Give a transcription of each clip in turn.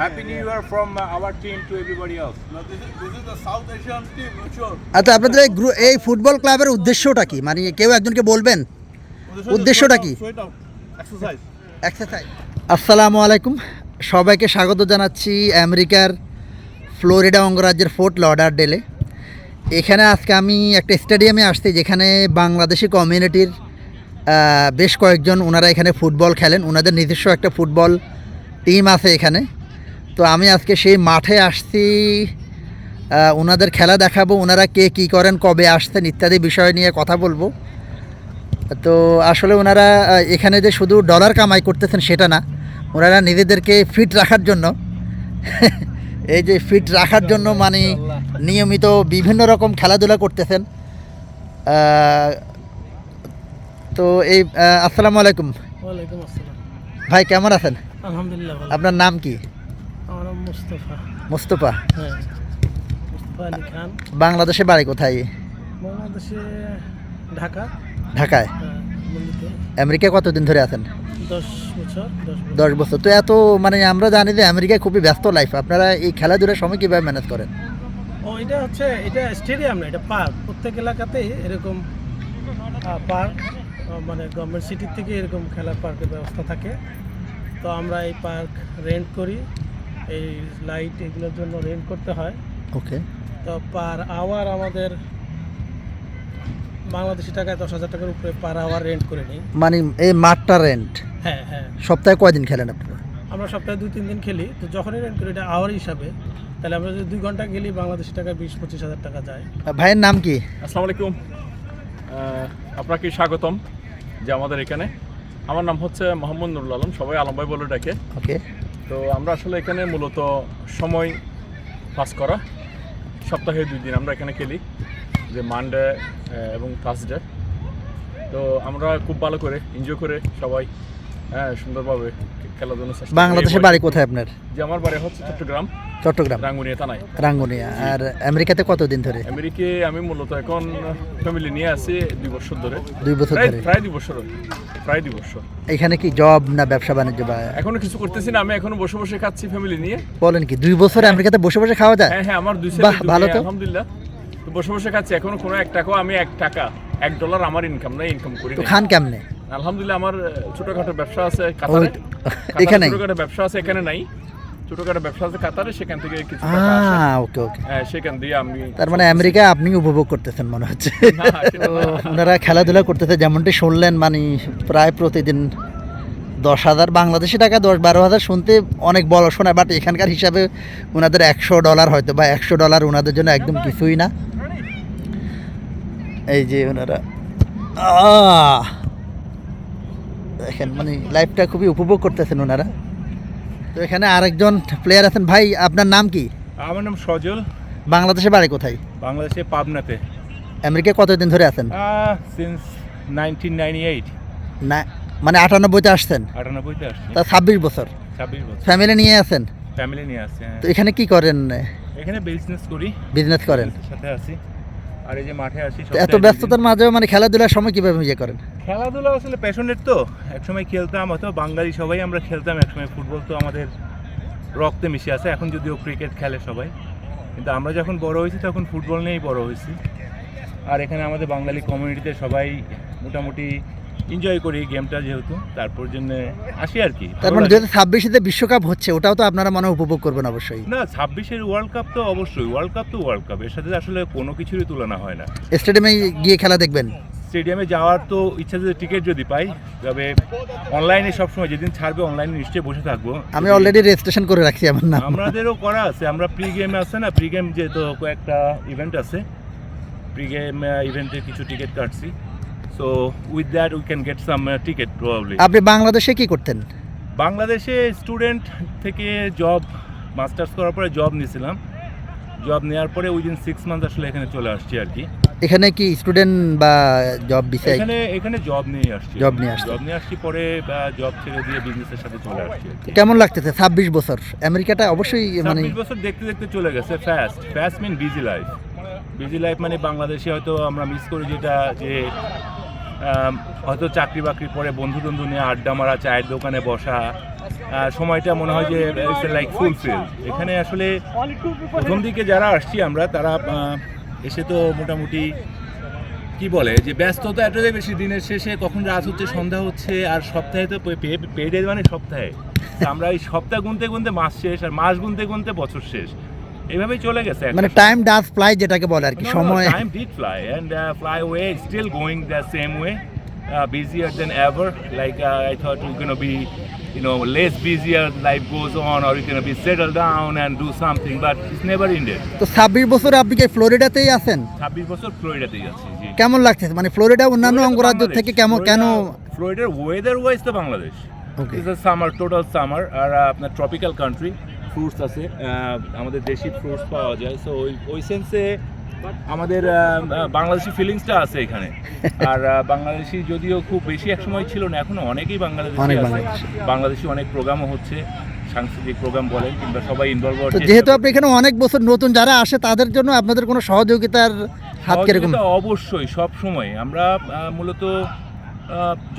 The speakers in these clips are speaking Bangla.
Happy New Year from our team to everybody else. No, this is the South Asian team, sure. আচ্ছা, আপনাদের এই ফুটবল ক্লাবের উদ্দেশ্যটা কি? মানে কেউ একজনকে বলবেন উদ্দেশ্যটা কি? Exercise. এক্সারসাইজ। আসসালামু আলাইকুম, সবাইকে স্বাগত জানাচ্ছি আমেরিকার ফ্লোরিডা অঙ্গরাজ্যের ফোর্ট লডারডেলে। এখানে আজকে আমি একটা স্টেডিয়ামে আসছি যেখানে বাংলাদেশি কমিউনিটির বেশ কয়েকজন ওনারা এখানে ফুটবল খেলেন। ওনাদের নিজস্ব একটা ফুটবল টিম আছে এখানে। তো আমি আজকে সেই মাঠে আসছি, ওনাদের খেলা দেখাবো, ওনারা কে কী করেন, কবে আসছেন ইত্যাদি বিষয় নিয়ে কথা বলবো। তো আসলে ওনারা এখানে যে শুধু ডলার কামাই করতেছেন সেটা না, ওনারা নিজেদেরকে ফিট রাখার জন্য এই যে ফিট রাখার জন্য মানে নিয়মিত বিভিন্ন রকম খেলাধুলা করতেছেন। তো এই আসসালামু আলাইকুম। ওয়ালাইকুম আসসালাম। ভাই কেমন আছেন? আলহামদুলিল্লাহ ভালো। আপনার নাম কি? আমার নাম মুস্তাফা। মুস্তফা। হ্যাঁ, মুস্তাফা আলী খান। বাংলাদেশে বাড়ি কোথায়? বাংলাদেশে ঢাকা। ঢাকায়। হ্যাঁ, দিল্লিতে। আমেরিকায় কতদিন ধরে আছেন? 10 বছর। 10 বছর। তো এত মানে আমরা জানি যে আমেরিকায় খুবই ব্যস্ত লাইফ, আপনারা এই খেলাধুলার সময় কীভাবে ম্যানেজ করেন? এটা স্টেডিয়াম না, এটা পার্ক। প্রত্যেক এলাকাতেই এরকম পার্ক, মানে গভর্নমেন্ট সিটির থেকে এরকম খেলার পার্কের ব্যবস্থা থাকে। তো আমরা এই পার্ক রেন্ট করি, এই লাইট এগুলোর জন্য রেন্ট করতে হয়। ওকে। তো পার আওয়ার আমাদের বাংলাদেশি টাকায় 10,000 টাকার উপরে পার আওয়ার রেন্ট করে নিই। মানে এই মাঠটা রেন্ট? হ্যাঁ হ্যাঁ। সপ্তাহে কয়দিন খেলেন আপনারা? আমরা সপ্তাহে 2-3 দিন খেলি। তো যখনই রেন্ট করি এটা আওয়ার হিসাবে, তাহলে আমরা যদি 2 ঘন্টা গেলি বাংলাদেশি টাকায় 20-25 হাজার টাকা যায়। ভাইয়ের নাম কি? আসসালামু আলাইকুম, আপনাকে স্বাগতম যে আমাদের এখানে। আমার নাম হচ্ছে মোহাম্মদ নুরুল আলম, সবাই আলম ভাই বলে ডাকে। ওকে। তো আমরা আসলে এখানে মূলত সময় পাস করা, সপ্তাহে 2 দিন আমরা এখানে খেলি, যে মানডে এবং থার্সডে। তো আমরা খুব ভালো করে এনজয় করে সবাই সুন্দরভাবে খেলাধুলা। বাংলাদেশের বাড়ি কোথায় আপনার? যে আমার বাড়ি হচ্ছে চট্টগ্রাম, রাঙ্গুনিয়া থানায়। রাঙ্গুনিয়া। আর আমেরিকাতে কতদিন ধরে? আমেরিকায় আমি মূলত এখন ফ্যামিলি নিয়ে আছি 2 বছর ধরে। 2 বছর ধরে? প্রায় 2 বছর। প্রায় 2 বছর। এখানে কি জব না ব্যবসা বাণিজ্য? বা এখনো কিছু করতেছি না, আমি এখনো বসে বসে খাচ্ছি ফ্যামিলি নিয়ে। বলেন কি 2 বছর আমেরিকাতে বসে বসে খাওয়া যায়? হ্যাঁ হ্যাঁ, আমার 2 বাহ, ভালো তো। আলহামদুলিল্লাহ। তো বসে বসে খাচ্ছি, এখনো কোনো 1 টাকাও আমি $1 আমার ইনকাম নাই, ইনকাম করি তো না। খান কেমনে? আলহামদুলিল্লাহ, আমার ছোটখাটো ব্যবসা আছে কাতারে। এখানে ছোটখাটো ব্যবসা আছে, এখানে নাই। ছোটখাটো ব্যবসা আছে কাতারে, সেখান থেকে কিছু টাকা আসে। ওকে ওকে। হ্যাঁ, সেখান দিয়ে আমি। তার মানে আমেরিকা আপনি উপভোগ করতেছেন মনে হচ্ছে। না, তো ওনারা খেলাধুলা করতেছে যেমনটি শুনলেন, মানে প্রায় প্রতিদিন 10,000 বাংলাদেশি টাকা, 10-12 হাজার শুনতে অনেক বড় শোনায়, বাট এখানকার হিসাবে ওনাদের $100 হয়তো বা $100 ওনাদের জন্য একদম কিছুই না। এই যে ওনারা দেখেন, মানে লাইফটা খুবই উপভোগ করতেছেন ওনারা। তো এখানে আরেকজন প্লেয়ার আছেন। ভাই আপনার নাম কি? আমার নাম সজল। বাংলাদেশে বাড়ি কোথায়? বাংলাদেশে পাবনাতে। আমেরিকায় কতদিন ধরে আছেন? সিন্স 1998। না মানে 98-তে আসছেন? 98-তে আসছি। তা 26 বছর। 26 বছর। ফ্যামিলি নিয়ে আছেন? ফ্যামিলি নিয়ে আসছি। তো এখানে কি করেন? এখানে বিজনেস করি। বিজনেস করেন? সাথে আছি। আর এই যে মাঠে আসি। তো এত ব্যস্ততার মাঝেও মানে খেলাধুলার সময় কিভাবে ইয়ে করেন? খেলাধুলা আসলে প্যাশনেট তো। একসময় খেলতাম, হয়তো বাঙালি সবাই আমরা খেলতাম একসময়। ফুটবল তো আমাদের রক্তে মিশে আছে। এখন যদিও ক্রিকেট খেলে সবাই, কিন্তু আমরা যখন বড় হয়েছি তখন ফুটবল নিয়েই বড় হয়েছি। আর এখানে আমাদের বাঙালি কমিউনিটিতে সবাই মোটামুটি এনজয় করি গেমটা যেহেতু, তারপর জন্য আসি আর কি। তার মানে 2026-তে বিশ্বকাপ হচ্ছে, ওটাও তো আপনারা মনে হয় উপভোগ করবেন অবশ্যই? না, 26-এর ওয়ার্ল্ড কাপ তো অবশ্যই। ওয়ার্ল্ড কাপ তো ওয়ার্ল্ড কাপ, এর সাথে আসলে কোনো কিছুরই তুলনা হয় না। স্টেডিয়ামে গিয়ে খেলা দেখবেন? স্টেডিয়ামে যাওয়ার তো ইচ্ছা, যদি টিকিট যদি পাই, তবে অনলাইনে সবসময় যেদিন ছাড়বে অনলাইনে নিশ্চয়ই বসে থাকবো। আমি অলরেডি রেজিস্ট্রেশন করে রাখছি আমার নাম। আমাদেরও করা আছে। আমরা প্রি গেম আছে না, প্রি গেম যেহেতু কয়েকটা ইভেন্ট আছে, প্রি গেম ইভেন্টে কিছু টিকিট কাটছি। So with that we can get some ticket probably. আপনি বাংলাদেশে কি করতেন? বাংলাদেশে স্টুডেন্ট থেকে জব, মাস্টার্স করার পরে জব নিয়েছিলাম। জব নেওয়ার পরে উইদিন 6 মান্থ আসলে এখানে চলে আসছি আর কি। এখানে কি স্টুডেন্ট বা জব বিষয়? এখানে জব নিয়ে আসছি। জব নিয়ে আসছি পরে জব ছেড়ে দিয়ে বিজনেসের সাথে চলে আসছি আর কি। কেমন লাগতেছে 26 বছর? আমেরিকাটা অবশ্যই মানে 26 বছর দেখতে দেখতে চলে গেছে ফাস্ট মিন বিজি লাইফ। বিজি লাইফ মানে বাংলাদেশে হয়তো আমরা মিস করি যেটা, যে হয়তো চাকরি বাকরি পরে বন্ধু টন্ধু নিয়ে আড্ডা মারা, চায়ের দোকানে বসা, সময়টা মনে হয় যে ইটস লাইক ফুলফিল। এখানে আসলে প্রথম দিকে যারা আসছি আমরা, তারা এসে তো মোটামুটি কি বলে যে ব্যস্ততা এতটাই বেশি, দিনের শেষে কখন রাত হচ্ছে, সন্ধ্যা হচ্ছে, আর সপ্তাহে তো পেডে মানে সপ্তাহে, আমরা এই সপ্তাহ গুনতে গুনতে মাস শেষ, আর মাস গুনতে গুনতে বছর শেষ, এইভাবেই চলে গেছে। মানে টাইম ডাজ ফ্লাই যেটাকে বলে আর কি, সময় time did fly and fly way, still going the same way, busier than ever. Like I thought we're gonna be, less busier. Life goes on, or you're gonna be settle down and do something, but it's never ended. তো 26 বছরে আপনি কি ফ্লোরিডাতেই আছেন? 26 বছর ফ্লোরিডাতেই আছি। জি। কেমন লাগছে? মানে ফ্লোরিডা অন্যান্য অঙ্গরাজ্য থেকে কেন? ফ্লোরিডার ওয়েদার ওয়াইজ তো Bangladesh. Okay. It's summer, total summer, আর আপনার ট্রপিক্যাল কান্ট্রি, ফ্রুটস আছে, আমাদের দেশি ফ্রুটস পাওয়া যায়, সো ওই সেন্সে আমাদের বাংলাদেশি ফিলিংসটা আছে এখানে। আর বাংলাদেশি যদিও খুব বেশি একসময় ছিল না, এখনো অনেকেই বাংলাদেশি অনেক আছে। বাংলাদেশি। বাংলাদেশি অনেক প্রোগ্রামও হচ্ছে, সাংস্কৃতিক প্রোগ্রাম বলেন, কিংবা সবাই ইনভলভ তো যেহেতু আপনি এখানে অনেক বছর, নতুন যারা আসে তাদের জন্য আপনাদের কোনো সহযোগিতার হাত কিরকম? অবশ্যই, সব সময় আমরা মূলত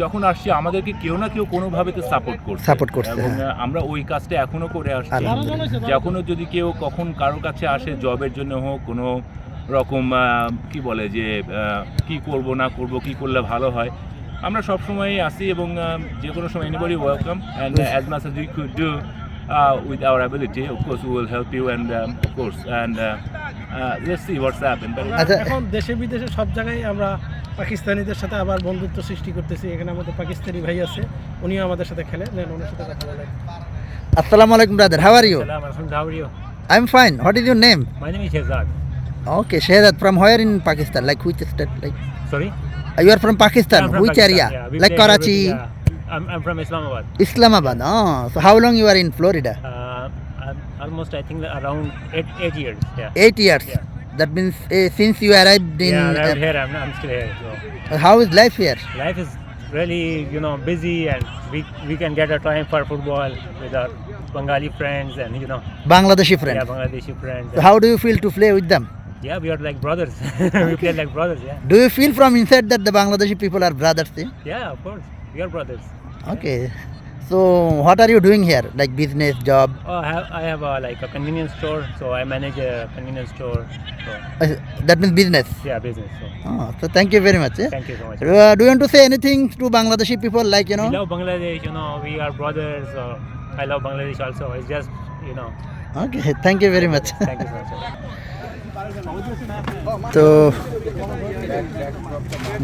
যখন আসছি আমাদেরকে কেউ না কেউ কোনোভাবে তো সাপোর্ট করছে, এবং আমরা ওই কাজটা এখনো করে আসছি। যখনও যদি কেউ কখন কারোর কাছে আসে, জবের জন্য হোক, কোনো রকম কি বলে যে কি করব না করব, কি করলে ভালো হয়, আমরা সব সময় আসি, এবং যে কোনো সময় anybody welcome, and as much as we could do with our ability, of course we will help you, and of course, and let's see what's happened. আচ্ছা, এখন দেশে বিদেশে সব জায়গায় আমরা পাকিস্তানিদের সাথে আবার বন্ধুত্ব সৃষ্টি করতেছি। এখানে আমাদের পাকিস্তানি ভাই আছে, উনিও আমাদের সাথে খেলে, ওনার সাথে কথা বলে। আসসালামু আলাইকুম brother, how are you? Salam, Alhamdulillah, how are you? I am fine, what is your name? My name is Shehzad. Okay, Shehzad, from where in Pakistan? Like which state? Like Sorry? you are from Pakistan? I'm from Which Pakistan, area? yeah. We Like play Karachi, every- yeah. I'm from Islamabad. Islamabad. Oh, so how long you are in Florida? I'm almost, I think, around 8 years. Yeah. 8 years. Yeah. That means since you arrived in. Yeah, arrived here. I'm still here. So How is life here? life is really, busy, and we can get a time for football with our Bengali friends, and Bangladeshi friend. yeah, Bangladeshi friends. So how do you feel to play with them? Yeah, we are like brothers. We play like brothers. Yeah. Do you feel from inside that the Bangladeshi people are brothers? Eh? Yeah, of course, we are brothers. Okay. So what are you doing here? Like business, job? Oh, I have like a convenience store, so I manage a convenience store. So That means business. yeah, business. So Oh, so thank you very much. Eh? thank you so much. Do you want to say anything to Bangladeshi people? Like We love Bangladesh, we are brothers. I love Bangladesh also. It's just, Okay, thank you very much. thank you so much. তো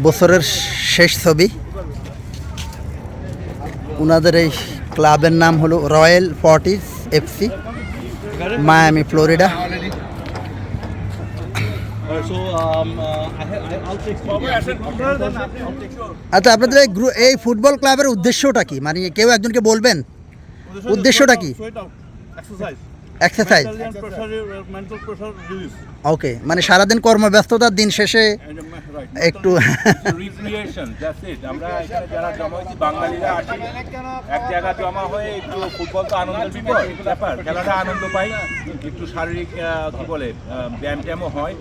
বছরের শেষ ছবি, ওনাদের এই ক্লাবের নাম হলো royal Fortis FC, Miami, Florida. আচ্ছা, আপনাদের এই ফুটবল ক্লাবের উদ্দেশ্যটা কি? মানে কেউ একজনকে বলবেন উদ্দেশ্যটা কি? এক্সারসাইজ। ওকে, মানে সারাদিন কর্মব্যস্ততার দিন শেষে একটু রিক্রিয়েশন, দ্যাটস ইট। আমরা এখানে যারা জমা হয়েছি, বাঙালিরা আসি, এক জায়গা জমা হয়ে একটু, ফুটবল তো আনন্দের ব্যাপার, খেলাটা আনন্দ পাই, একটু শারীরিক কি বলে ব্যায়াম ট্যামও হয়,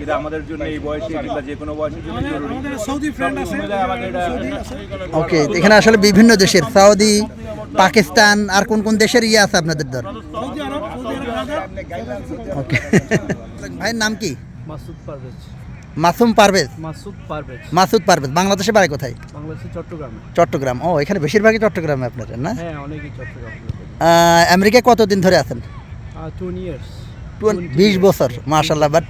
এটা আমাদের জন্য এই বয়সে কিংবা যে কোনো বয়সের জন্য জরুরি। সৌদি ফ্রেন্ড আছে আমাদের ওকে, এখানে আসলে বিভিন্ন দেশের, সৌদি, পাকিস্তান, আর কোন কোন দেশের আছে আপনাদের দল? সৌদি আরব ওকে, ভাইয়ের নাম কি? মাসুদ পারভেজ। মাসুম পারভেজ। মাসুদ পারভেজ। বাংলাদেশে বাড়ি কোথায়? বাংলাদেশের চট্টগ্রামে। চট্টগ্রাম। ও, এখানে বেশিরভাগই চট্টগ্রামে আপনাদের, না? হ্যাঁ, অনেকেই চট্টগ্রাম। আমেরিকায় কতদিন ধরে আছেন? 20 years। 20 বছর, মাশাআল্লাহ। বাট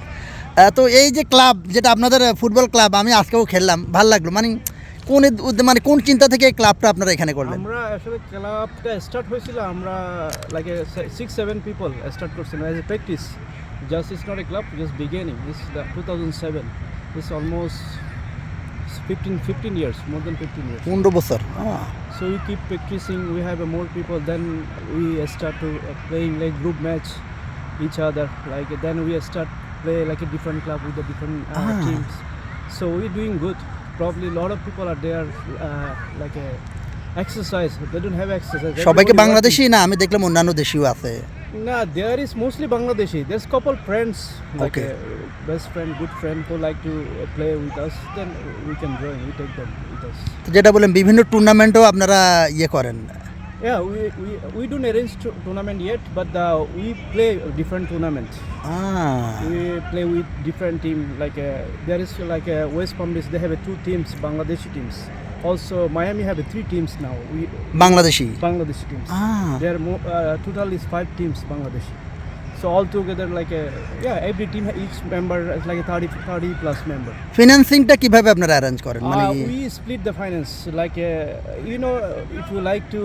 তো এই যে ক্লাব, যেটা আপনাদের ফুটবল ক্লাব, আমি আজকেও খেললাম, ভালো লাগলো। কোন চিন্তা থেকে এই ক্লাবটা আপনারা এখানে করলেন? আমরা আসলে ক্লাবটা স্টার্ট হয়েছিল, আমরা লাইক 6-7 পিপল স্টার্ট করছিলাম as a practice. Just it's not a club, just beginning. It's 2007। It's almost 15 years, more than 15 years. 15 বছর। So we keep practicing, we have more people, then we start to playing like group match each other, like then we start play like a different club with the different teams. So we're doing good. Probably a lot of people are there like a exercise, they don't have exercise. সবাইকে Everybody বাংলাদেশি না, আমি দেখলাম অন্যান্য দেশীয় আছে। working. Nah, there is mostly Bangladeshi. There's couple friends, like Okay. a best friend, good friend who like to play with us, then we can join, we take them. supporters. তো যেটা বললেন বিভিন্ন টুর্নামেন্টও আপনারা ইয়ে করেন। Yeah, we don't arrange tournament yet, but we play different tournaments. We play with different team. Like there is like West Palm Beach, they have 2 teams, Bangladeshi teams. Also, Miami have 3 teams now. Bangladeshi. Bangladeshi teams. Ah. There total is 5 teams Bangladeshi. So all together like every team each member is like a 30 plus member. ফিনান্সিংটা কিভাবে আপনারা অ্যারেঞ্জ করেন? মানে We split the finance like you know, if you like to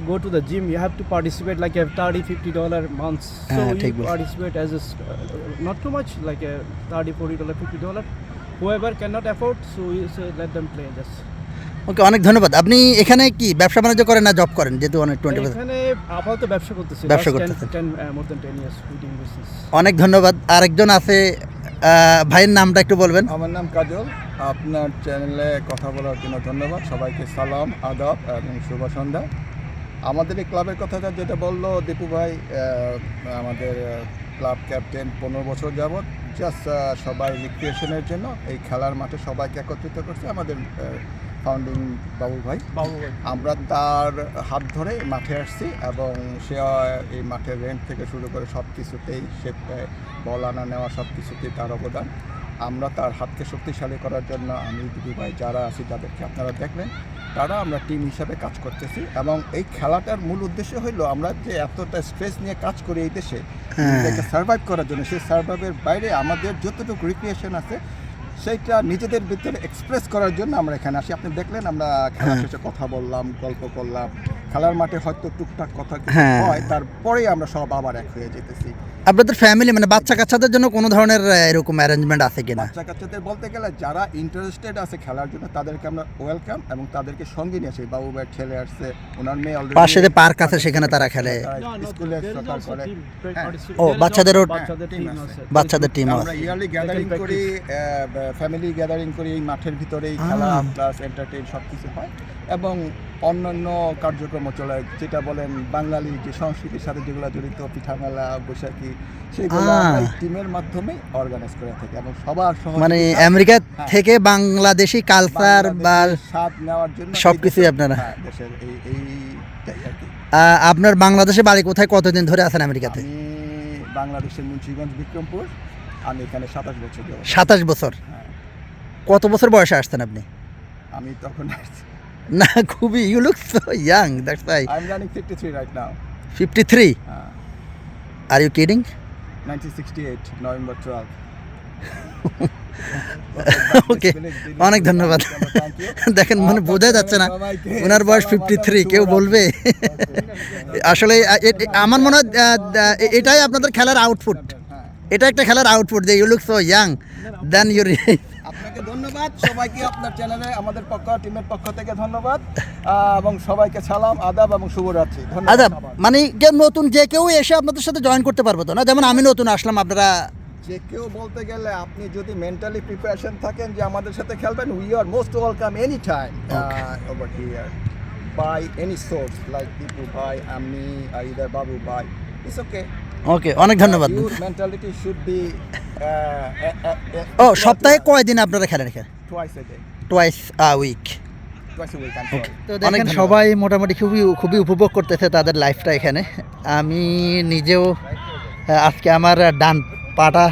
go to the gym you have to participate like a $30-50 months. So take you both. participate as a not too much like a $30-40 $50. Whoever cannot afford, so we say let them play just. ওকে, অনেক ধন্যবাদ। আপনি এখানে কি ব্যবসা বাণিজ্য করেন না জব করেন? যেহেতু অনেক 20 এখানে আপাতত ব্যবসা করতেছি। ব্যবসা Last করতেছেন। more than 10 years we doing business. অনেক ধন্যবাদ। আরেকজন আছে, ভাইয়ের নামটা একটু বলবেন? আমার নাম কাজল। আপনার চ্যানেলে কথা বলার জন্য ধন্যবাদ। সবাইকে সালাম, আদাব এবং শুভ সন্ধ্যা। আমাদের এই ক্লাবের কথাটা যেটা বললো দীপু ভাই, আমাদের ক্লাব ক্যাপ্টেন 15 বছর যাবৎ জাস্ট সবাই রিক্রিয়েশনের জন্য এই খেলার মাঠে সবাইকে একত্রিত করছে আমাদের ফাউন্ডিং বাবু ভাই। আমরা তার হাত ধরে মাঠে আসছি এবং সে এই মাঠের রেন্ট থেকে শুরু করে সব কিছুতেই সে বল আনা নেওয়া সব কিছুতেই তার অবদান। আমরা তার হাতকে শক্তিশালী করার জন্য আমি দিদি ভাই যারা আছি যাদেরকে আপনারা দেখলেন তারা আমরা টিম হিসাবে কাজ করতেছি এবং এই খেলাটার মূল উদ্দেশ্য হলো আমরা যে এতটা স্ট্রেস নিয়ে কাজ করি এই দেশে সার্ভাইভ করার জন্য, সেই সার্ভাইভের বাইরে আমাদের যতটুকু রিক্রিয়েশন আছে সেইটা নিজেদের ভিতরে এক্সপ্রেস করার জন্য আমরা এখানে আসি। আপনি দেখলেন আমরা খেলা শেষে কথা বললাম, গল্প করলাম, খেলার মাঠে হয়তো টুকটাক কথা হয়, তারপরেই আমরা সব আবার এক হয়ে যেতেছি। আপনাদের ফ্যামিলি মানে বাচ্চা কাচ্চাদের জন্য কোনো ধরনের এরকম অ্যারেঞ্জমেন্ট আছে কিনা? বাচ্চা কাচ্চাদের বলতে গেলে যারা ইন্টারেস্টেড আছে খেলার জন্য তাদেরকে আমরা ওয়েলকাম এবং তাদেরকে সঙ্গে নিয়ে আসি। বাবু ভাইয়ের ছেলে আসছে, ওনার মেয়ে অলরেডি পাশে যে পার্ক আছে সেখানে তারা খেলে। স্কুলে সকাল করে ও বাচ্চাদেরও টিম আছে। বাচ্চাদের টিম আমরা আছে। ইয়ারলি গ্যাদারিং করি, ফ্যামিলি গ্যাদারিং করি এই মাঠের ভিতরেই, খেলা প্লাস এন্টারটেইন সব কিছু হয় এবং অন্যান্য কার্যক্রম চলে, যেটা বলেন বাঙালি যে সংস্কৃতির সাথে যেগুলো জড়িত, পিঠা মেলা, বৈশাখী, সেগুলো আমরা এই টিমের মাধ্যমে অর্গানাইজ করে থাকি এবং সবার মানে আমেরিকা থেকে বাংলাদেশি কালচার বা স্বাদ নেওয়ার জন্য সবকিছুই আপনারা দেশের এইটাই আর কি। আপনার বাংলাদেশে বাড়ি কোথায়, কতদিন ধরে আছেন আমেরিকাতে? আমি বাংলাদেশের মুন্সিগঞ্জ বিক্রমপুর, আমি এখানে 27 বছর ধরে। 27 বছর? কত বছর বয়সে আসছেন আপনি? আমি তখন আসছি না, খুবই you look so young, that's why. I am running 53 right now. 53? Are you kidding? 1968 November 12। Okay, অনেক ধন্যবাদ। দেখেন মানে বোঝা যাচ্ছে না ওনার বয়স 53, কেউ বলবে। আসলে আমার মনে হয় এটাই আপনাদের খেলার আউটপুট, এটা একটা খেলার আউটপুট যে you look so young then your. আপনাকে ধন্যবাদ, সবাইকে আপনার চ্যানেলে আমাদের টিমের পক্ষ থেকে ধন্যবাদ এবং সবাইকে সালাম, আদাব এবং শুভরাত্রি। আদাব মানে নতুন যে কেউ এসে আপনাদের সাথে জয়েন করতে পারবে তো না? যেমন আমি নতুন আসলাম, আপনারা যে কেউ বলতে গেলে আপনি যদি মেন্টালি প্রিপারেশন থাকেন যে আমাদের সাথে খেলবেন, we are most welcome any time over here by any source like Dipu ভাই, আমি আইদার বাবু ভাই, ইটস ওকে। ওকে, অনেক ধন্যবাদ। Your mentality should be. ও সপ্তাহে কয়দিন আপনারা খেলেন এখানে? Twice a week. তো দেখেন ধন্যবাদ। সবাই মোটামুটি খুবই উপভোগ করতেছে তাদের লাইফটা এখানে। আমি নিজেও আজকে আমার ডান পাটা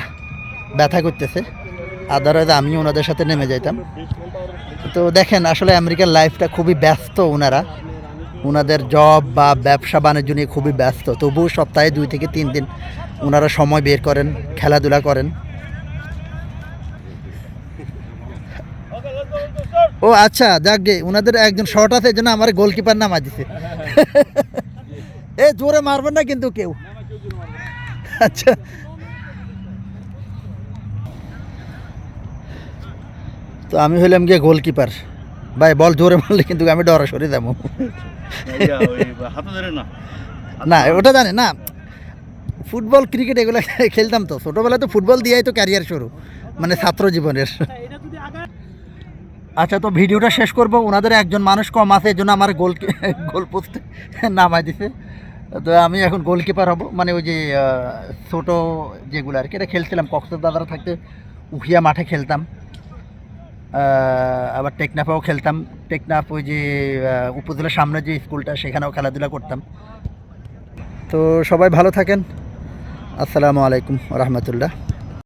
ব্যথা করতেছে, আদারওয়াইজ আমি ওনাদের সাথে নেমে যাইতাম। তো দেখেন আসলে আমেরিকার লাইফটা খুবই ব্যস্ত, ওনাদের জব বা ব্যবসা বাণিজ্য নিয়ে খুবই ব্যস্ত, তবুও সপ্তাহে 2 থেকে 3 দিন ওনারা সময় বের করেন, খেলাধুলা করেন। ও আচ্ছা, যাক গে, ওনাদের একজন শর্ট আছে, জন্য আমার গোলকিপার নামা দিছে। এ জোরে মারবেন না কিন্তু কেউ। আচ্ছা, তো আমি হইলাম গিয়ে গোলকিপার। ভাই বল জোরে মারলে কিন্তু আমি ডরা সরে যাবো। না ওটা জানি না, ফুটবল ক্রিকেট এগুলো খেলতাম তো ছোটোবেলায়, তো ফুটবল দিয়েই তো ক্যারিয়ার শুরু, মানে ছাত্র জীবনের। আচ্ছা, তো ভিডিওটা শেষ করব। ওনাদের একজন মানুষ কম আছে, এই জন্য আমার গোল পোস্টে নামাই দিছে। তো আমি এখন গোলকিপার হব, মানে ওই যে ছোটো যেগুলো আর কি, এটা খেলছিলাম কক্সবাজার থাকতে, উখিয়া মাঠে খেলতাম। আবার টেকনাফেও খেলতাম। টেকনাফ ওই যে উপজেলার সামনে যে স্কুলটা, সেখানেও খেলাধুলা করতাম। তো সবাই ভালো থাকেন। আসসালামু আলাইকুম রহমতুল্লাহ।